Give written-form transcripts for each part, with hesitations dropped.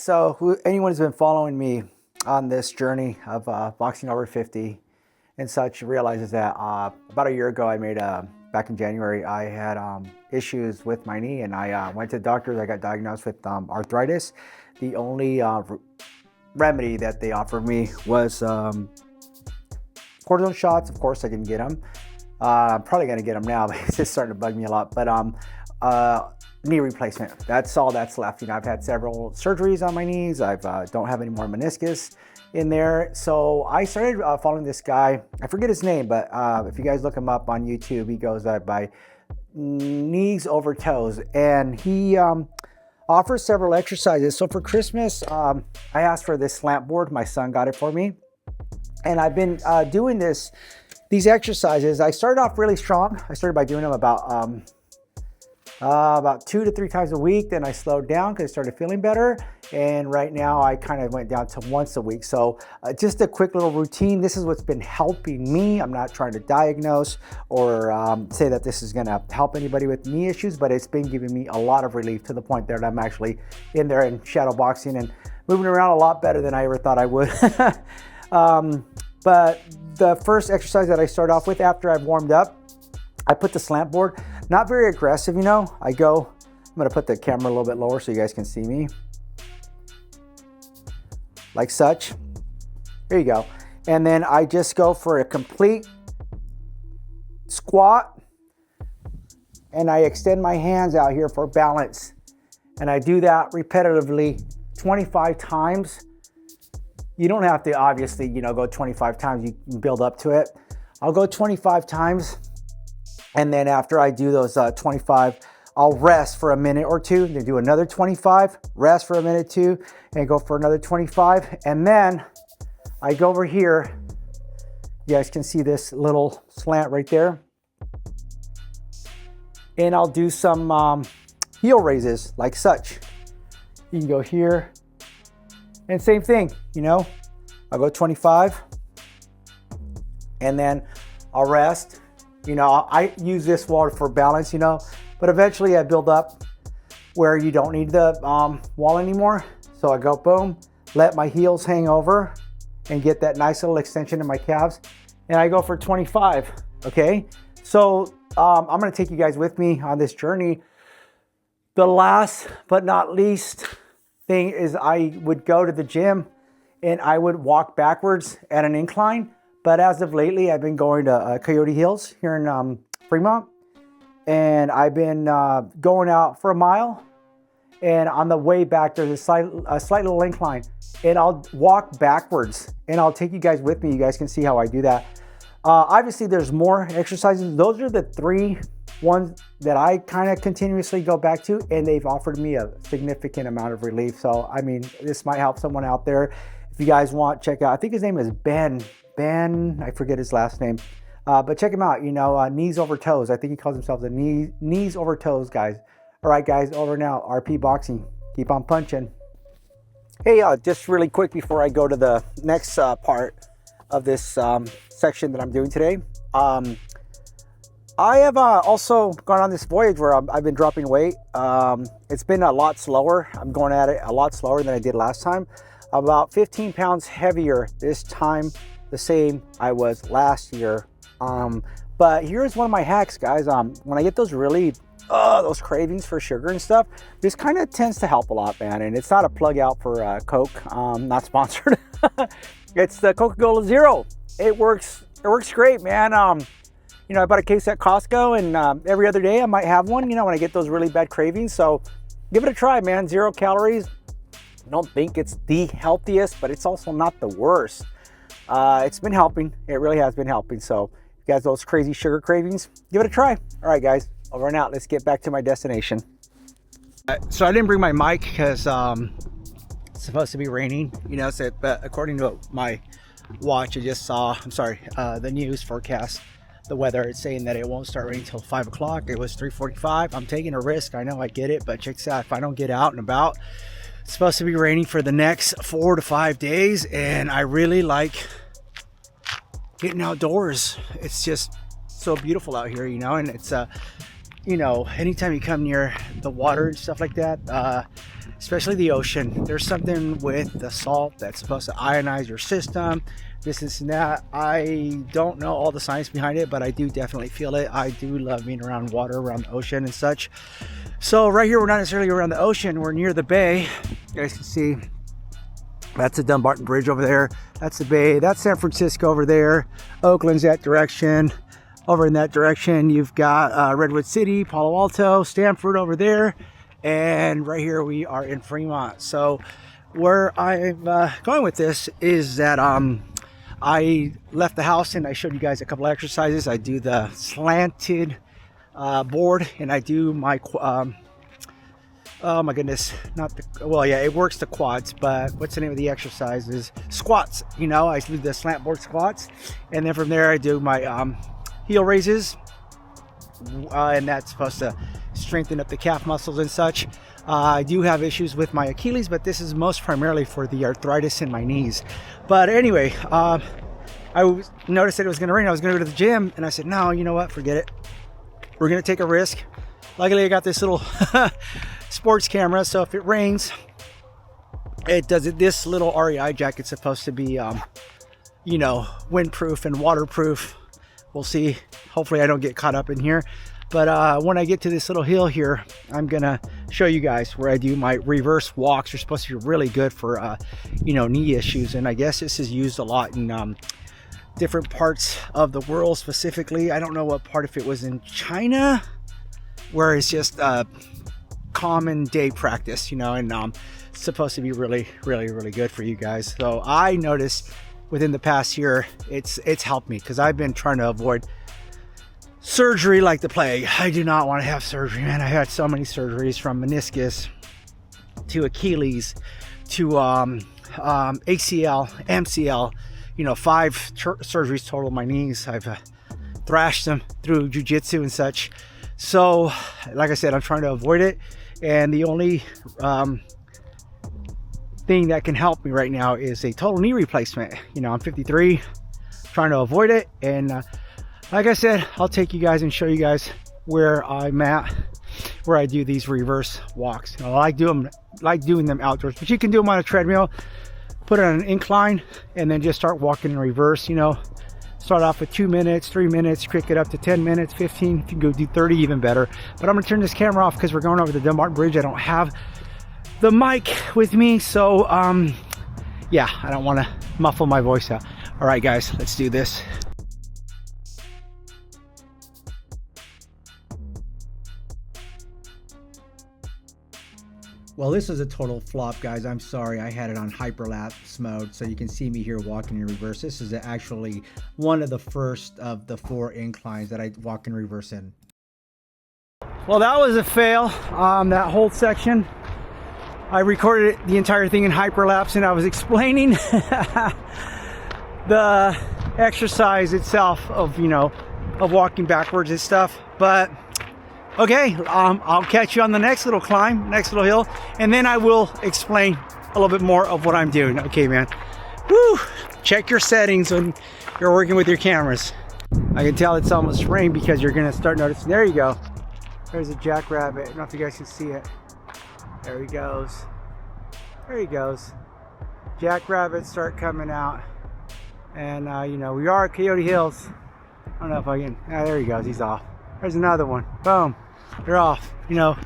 So anyone who's been following me on this journey of boxing over 50 and such realizes that about a year ago, back in January, I had issues with my knee, and I went to the doctors. I got diagnosed with arthritis. The only remedy that they offered me was cortisone shots. Of course, I didn't get them. I'm probably gonna get them now, but it's just starting to bug me a lot. But knee replacement. That's all that's left. You know, I've had several surgeries on my knees. I don't have any more meniscus in there. So I started following this guy. I forget his name, but if you guys look him up on YouTube, he goes by Knees Over Toes, and he offers several exercises. So for Christmas, I asked for this slant board. My son got it for me, and I've been doing these exercises. I started off really strong. I started by doing them about 2 to 3 times a week. Then I slowed down because I started feeling better. And right now I kind of went down to once a week. So just a quick little routine. This is what's been helping me. I'm not trying to diagnose or say that this is going to help anybody with knee issues, but it's been giving me a lot of relief to the point that I'm actually in there and shadow boxing and moving around a lot better than I ever thought I would. But the first exercise that I start off with after I've warmed up, I put the slant board. Not very aggressive, you know. I'm gonna put the camera a little bit lower so you guys can see me. Like such. There you go. And then I just go for a complete squat. And I extend my hands out here for balance. And I do that repetitively 25 times. You don't have to obviously, go 25 times. You can build up to it. I'll go 25 times. And then after I do those 25, I'll rest for a minute or two, then do another 25, rest for a minute too, and go for another 25. And then I go over here. You guys can see this little slant right there. And I'll do some heel raises like such. You can go here. And same thing, I'll go 25. And then I'll rest. I use this wall for balance, but eventually I build up where you don't need the wall anymore. So I go boom, let my heels hang over and get that nice little extension in my calves. And I go for 25, okay? So I'm gonna take you guys with me on this journey. The last but not least thing is I would go to the gym and I would walk backwards at an incline. But as of lately, I've been going to Coyote Hills here in Fremont, and I've been going out for a mile. And on the way back, there's a slight little incline, and I'll walk backwards, and I'll take you guys with me. You guys can see how I do that. Obviously, there's more exercises. Those are the 3 ones that I kind of continuously go back to, and they've offered me a significant amount of relief. So, I mean, this might help someone out there. If you guys want, check out. I think his name is Ben, I forget his last name, but check him out. Knees Over Toes. I think he calls himself the Knees Over Toes guys. All right, guys, over now. RP Boxing. Keep on punching. Hey, just really quick before I go to the next part of this section that I'm doing today. I have also gone on this voyage where I've been dropping weight. It's been a lot slower. I'm going at it a lot slower than I did last time. About 15 pounds heavier this time. The same I was last year. But here's one of my hacks, guys. When I get those those cravings for sugar and stuff, this kind of tends to help a lot, man. And it's not a plug out for Coke, not sponsored. It's the Coca-Cola Zero. It works great, man. I bought a case at Costco, and every other day I might have one, when I get those really bad cravings. So give it a try, man. 0 calories. I don't think it's the healthiest, but it's also not the worst. It's been helping. It really has been helping. So if you guys those crazy sugar cravings, give it a try. All right, guys, over and out. Let's get back to my destination. So I didn't bring my mic because it's supposed to be raining, but according to my watch, I just saw, the news forecast, the weather, it's saying that it won't start raining until 5 o'clock. It was 3:45. I'm taking a risk. I know, I get it, but check this out. If I don't get out and about, it's supposed to be raining for the next 4 to 5 days, and I really like getting outdoors. It's just so beautiful out here, and it's you know, anytime you come near the water and stuff like that, especially the ocean, there's something with the salt that's supposed to ionize your system, this and that. I don't know all the science behind it, but I do definitely feel it. I do love being around water, around the ocean and such. So right here, we're not necessarily around the ocean, we're near the bay. You guys can see that's the Dumbarton Bridge over there. That's the bay. That's San Francisco over there. Oakland's that direction. Over in that direction, you've got Redwood City, Palo Alto, Stanford over there. And right here, we are in Fremont. So where I'm going with this is that I left the house and I showed you guys a couple exercises. I do the slanted board, and I do my oh my goodness, not the, well, yeah, it works the quads, but what's the name of the exercise is squats. You know, I do the slant board squats, and then from there I do my heel raises, and that's supposed to strengthen up the calf muscles and such. I do have issues with my Achilles, but this is most primarily for the arthritis in my knees. But anyway, I noticed that it was going to rain. I was going to go to the gym, and I said, no, you know what, forget it. We're going to take a risk. Luckily, I got this little sports camera, so if it rains, it does it. This little REI jacket's supposed to be, you know, windproof and waterproof. We'll see. Hopefully, I don't get caught up in here. But when I get to this little hill here, I'm gonna show you guys where I do my reverse walks. They're supposed to be really good for, you know, knee issues, and I guess this is used a lot in different parts of the world. Specifically, I don't know what part, if it was in China, where it's just common day practice, you know, and it's supposed to be really good for you guys. So I noticed within the past year, it's helped me, because I've been trying to avoid surgery like the plague. I do not want to have surgery, man. I had so many surgeries, from meniscus to Achilles to ACL, MCL, you know, 5 surgeries total of my knees. I've thrashed them through jiu-jitsu and such. So like I said, I'm trying to avoid it, and the only thing that can help me right now is a total knee replacement. You know, I'm 53, trying to avoid it, and like I said, I'll take you guys and show you guys where I'm at, where I do these reverse walks. You know, I like doing them outdoors, but you can do them on a treadmill. Put it on an incline and then just start walking in reverse. You know, start off with 2 minutes, 3 minutes, kick it up to 10 minutes, 15. If you can go do 30, even better. But I'm gonna turn this camera off because we're going over the Dumbarton Bridge. I don't have the mic with me, so yeah, I don't want to muffle my voice out. All right, guys, let's do this. Well, this is a total flop, guys. I'm sorry. I had it on hyperlapse mode, so you can see me here walking in reverse. This is actually one of the first of the 4 inclines that I walk in reverse in. Well, that was a fail. That whole section, I recorded the entire thing in hyperlapse, and I was explaining the exercise itself of, you know, of walking backwards and stuff. But okay, I'll catch you on the next little climb, next little hill, and then I will explain a little bit more of what I'm doing. Okay, man. Woo! Check your settings when you're working with your cameras. I can tell it's almost spring because you're gonna start noticing. There you go. There's a jackrabbit. I don't know if you guys can see it. There he goes. There he goes. Jackrabbits start coming out, and you know, we are at Coyote Hills. I don't know if I can. There he goes. He's off. There's another one. Boom. They're off. You know,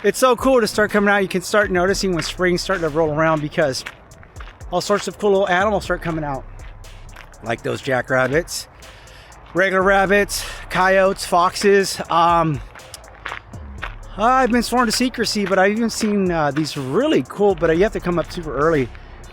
it's so cool to start coming out. You can start noticing when spring's starting to roll around, because all sorts of cool little animals start coming out, like those jackrabbits, regular rabbits, coyotes, foxes. I've been sworn to secrecy, but I've even seen these really cool, but you have to come up super early,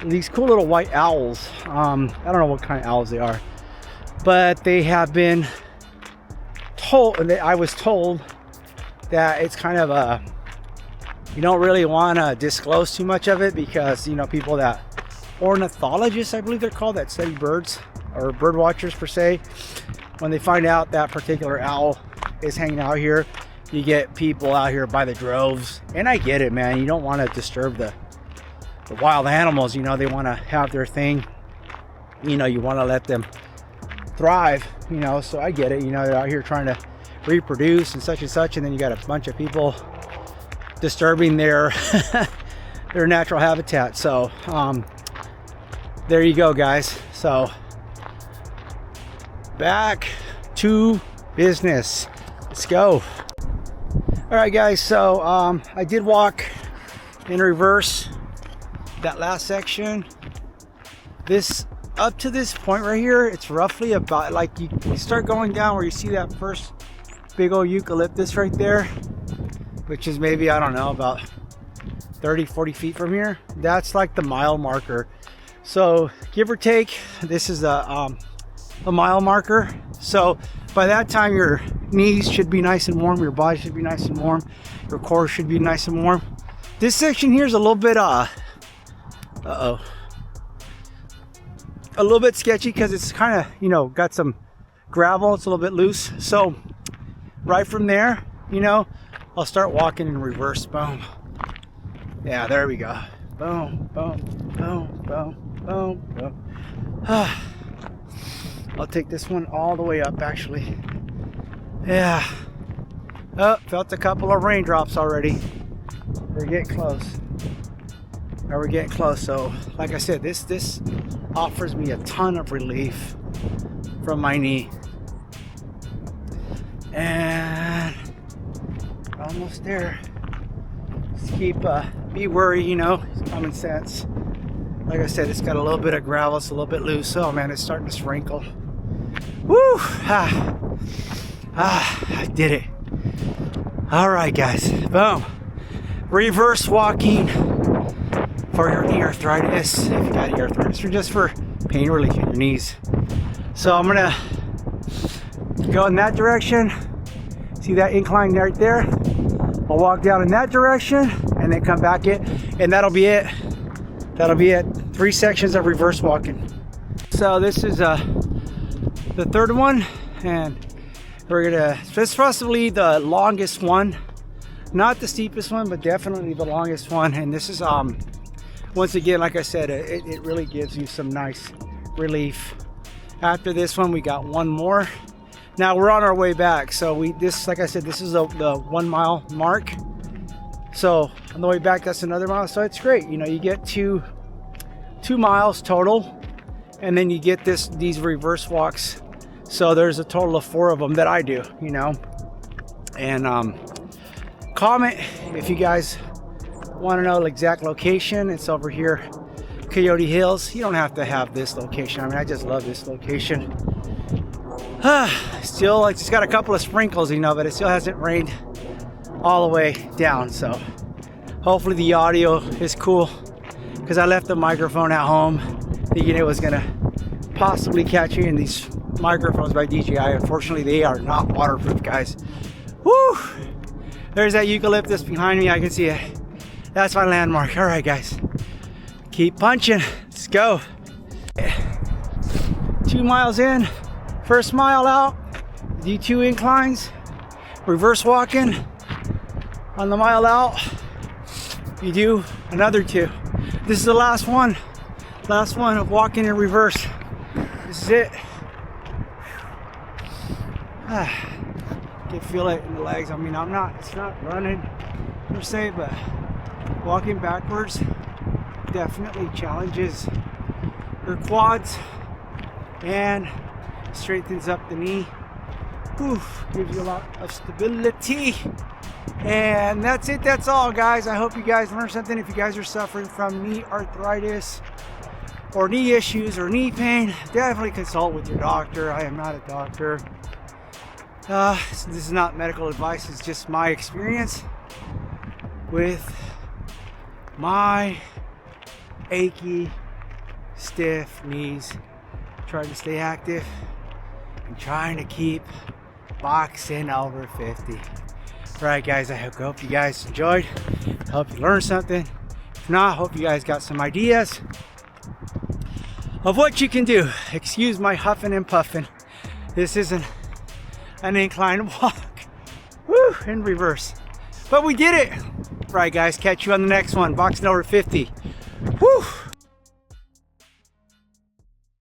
these cool little white owls. I don't know what kind of owls they are, but they have been told, I was told that it's kind of a, you don't really want to disclose too much of it, because, you know, people that, ornithologists, I believe they're called, that study birds, or bird watchers per se, when they find out that particular owl is hanging out here, you get people out here by the droves. And I get it, man. You don't want to disturb the wild animals. You know, they want to have their thing. You know, you want to let them thrive, you know, so I get it. You know, they're out here trying to reproduce and such, and then you got a bunch of people disturbing their their natural habitat. So there you go, guys. So back to business. Let's go. All right, guys, so I did walk in reverse that last section. This up to this point right here, it's roughly about, like, you start going down where you see that first big old eucalyptus right there, which is maybe, I don't know, about 30-40 feet from here. That's like the mile marker. So give or take, this is a mile marker. So by that time, your knees should be nice and warm, your body should be nice and warm, your core should be nice and warm. This section here is a little bit a little bit sketchy because it's kind of, you know, got some gravel. It's a little bit loose. So right from there, you know, I'll start walking in reverse. Boom. Yeah, there we go. Boom, boom, boom, boom, boom, boom. I'll take this one all the way up, actually. Yeah. Oh, felt a couple of raindrops already. We're getting close. Now we're getting close. So, like I said, this offers me a ton of relief from my knee. And almost there. Just keep be worried, you know, it's common sense. Like I said, it's got a little bit of gravel, it's a little bit loose. Oh man, it's starting to sprinkle. Woo! I did it. All right, guys, boom. Reverse walking for your knee arthritis, if you got knee arthritis, or just for pain relief in your knees. So I'm gonna go in that direction. See that incline right there? I'll walk down in that direction and then come back in, and that'll be it. That'll be it. 3 sections of reverse walking. So this is the third one, and we're gonna, this is possibly the longest one, not the steepest one, but definitely the longest one. And this is once again, like I said, it really gives you some nice relief. After this one, we got one more. Now we're on our way back. So this, like I said, this is the 1 mile mark. So on the way back, that's another mile. So it's great. You know, you get two miles total, and then you get these reverse walks. So there's a total of 4 of them that I do, you know. And comment if you guys want to know the exact location. It's over here, Coyote Hills. You don't have to have this location. I mean, I just love this location. Still, like, it's got a couple of sprinkles, you know, but it still hasn't rained all the way down. So hopefully the audio is cool, because I left the microphone at home thinking it was gonna possibly catch you in these microphones by DJI. Unfortunately, they are not waterproof, guys. Woo! There's that eucalyptus behind me. I can see it. That's my landmark. All right, guys, keep punching. Let's go. 2 miles in, first mile out, do 2 inclines, reverse walking. On the mile out, you do another 2. This is the last one of walking in reverse. This is it. Can feel it in the legs. I mean, it's not running per se, but walking backwards definitely challenges your quads and strengthens up the knee. Oof, gives you a lot of stability. And that's it. That's all, guys. I hope you guys learned something. If you guys are suffering from knee arthritis or knee issues or knee pain, definitely consult with your doctor. I am not a doctor. This is not medical advice. It's just my experience with my achy, stiff knees, trying to stay active and trying to keep boxing over 50. Alright, guys, I hope you guys enjoyed. I hope you learned something. If not, I hope you guys got some ideas of what you can do. Excuse my huffing and puffing. This isn't an incline walk. Woo, in reverse. But we did it. Right, guys, catch you on the next one. Boxing over 50. Woo.